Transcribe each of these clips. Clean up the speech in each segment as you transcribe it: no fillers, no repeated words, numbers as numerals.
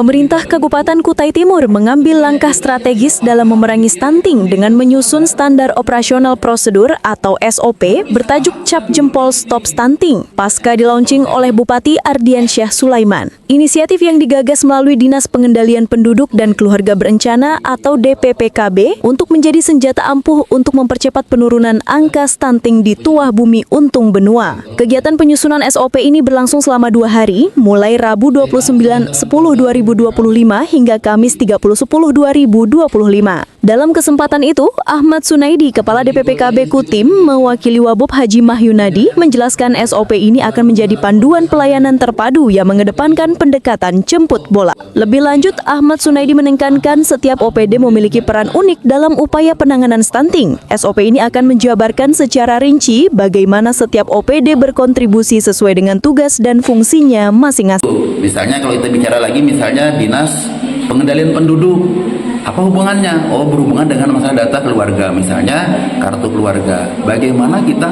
Pemerintah Kabupaten Kutai Timur mengambil langkah strategis dalam memerangi stunting dengan menyusun standar operasional prosedur atau SOP bertajuk Cap Jempol Stop Stunting pasca dilaunching oleh Bupati Ardiansyah Sulaiman. Inisiatif yang digagas melalui Dinas Pengendalian Penduduk dan Keluarga Berencana atau DPPKB untuk menjadi senjata ampuh untuk mempercepat penurunan angka stunting di tuah bumi untung benua. Kegiatan penyusunan SOP ini berlangsung selama 2 hari, mulai Rabu 29/10/2025 hingga Kamis 30/10/2025. Dalam kesempatan itu, Ahmad Sunaidi, Kepala DPPKB Kutim, mewakili Wabub Haji Mahyunadi, menjelaskan SOP ini akan menjadi panduan pelayanan terpadu yang mengedepankan pendekatan jemput bola. Lebih lanjut, Ahmad Sunaidi menekankan setiap OPD memiliki peran unik dalam upaya penanganan stunting. SOP ini akan menjabarkan secara rinci bagaimana setiap OPD berkontribusi sesuai dengan tugas dan fungsinya masing-masing. Misalnya kalau kita bicara lagi, misalnya Dinas Pengendalian Penduduk, apa hubungannya? Oh, berhubungan dengan masalah data keluarga, misalnya kartu keluarga. Bagaimana kita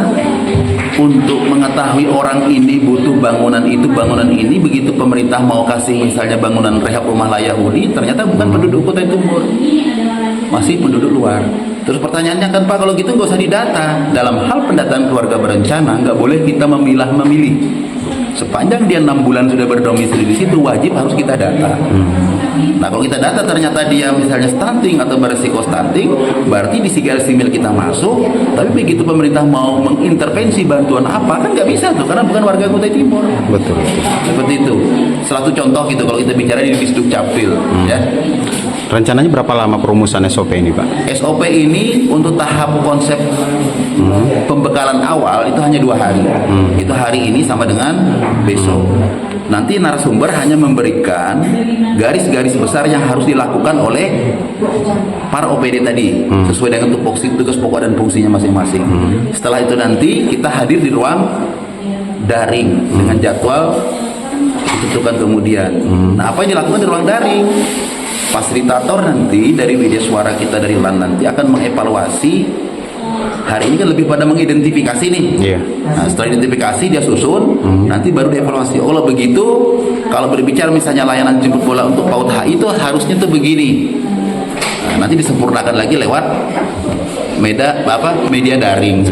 untuk mengetahui orang ini butuh bangunan itu, bangunan ini, begitu pemerintah mau kasih misalnya bangunan rehab rumah layak huni, ternyata bukan penduduk Kutai Timur, masih penduduk luar. Terus pertanyaannya kan Pak, kalau gitu nggak usah didata. Dalam hal pendataan keluarga berencana, nggak boleh kita memilah-memilih. Sepanjang dia 6 bulan sudah berdomisili di situ, wajib harus kita data. Nah, kalau kita data ternyata dia misalnya stunting atau beresiko stunting, berarti di simil kita masuk. Tapi begitu pemerintah mau mengintervensi bantuan apa, kan nggak bisa tuh, karena bukan warga Kutai Timur. Betul. Seperti itu. Salah satu contoh gitu kalau kita bicara di Disduk Capil, ya. Rencananya berapa lama perumusan SOP ini, Pak? SOP ini untuk tahap konsep pembekalan awal itu hanya 2 hari. Itu hari ini sama dengan besok. Nanti narasumber hanya memberikan garis-garis besar yang harus dilakukan oleh para OPD tadi, sesuai dengan tugas pokok dan fungsinya masing-masing. Setelah itu nanti kita hadir di ruang daring dengan jadwal ditentukan kemudian. Nah, apa yang dilakukan di ruang daring? Fasilitator nanti dari media suara kita dari LAN nanti akan mengevaluasi. Hari ini kan lebih pada mengidentifikasi nih. Nah, setelah identifikasi dia susun, nanti baru dievaluasi. Oh, begitu. Kalau berbicara misalnya layanan jemput bola untuk PAUD HI itu harusnya tuh begini. Nah, nanti disempurnakan lagi lewat media daring.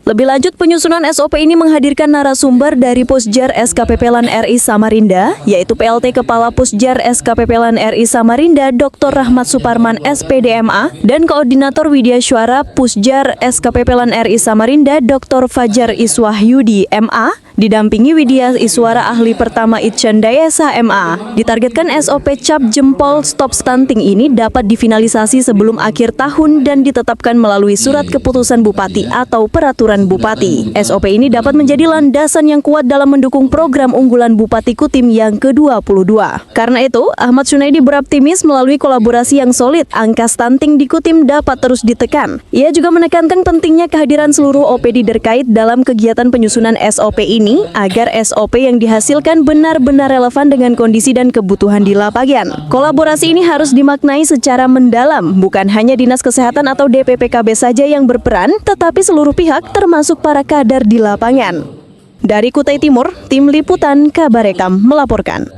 Lebih lanjut, penyusunan SOP ini menghadirkan narasumber dari Pusjar SKPP LAN RI Samarinda, yaitu PLT Kepala Pusjar SKPP LAN RI Samarinda Dr. Rahmat Suparman SPDMA dan Koordinator Widya Syuara Pusjar SKPP LAN RI Samarinda Dr. Fajar Iswahyudi MA, didampingi Widya Iswara Ahli Pertama Itchen Dayesa MA. Ditargetkan SOP Cap Jempol Stop Stunting ini dapat difinalisasi sebelum akhir tahun dan ditetapkan melalui surat keputusan Bupati atau peraturan Bupati. SOP ini dapat menjadi landasan yang kuat dalam mendukung program unggulan Bupati Kutim yang ke-22. Karena itu, Ahmad Sunaidi beroptimis melalui kolaborasi yang solid, angka stunting di Kutim dapat terus ditekan. Ia juga menekankan pentingnya kehadiran seluruh OPD terkait dalam kegiatan penyusunan SOP ini agar SOP yang dihasilkan benar-benar relevan dengan kondisi dan kebutuhan di lapangan. Kolaborasi ini harus dimaknai secara mendalam, bukan hanya Dinas Kesehatan atau DPPKB saja yang berperan, tetapi seluruh pihak termasuk para kader di lapangan. Dari Kutai Timur, Tim Liputan Kabarekam melaporkan.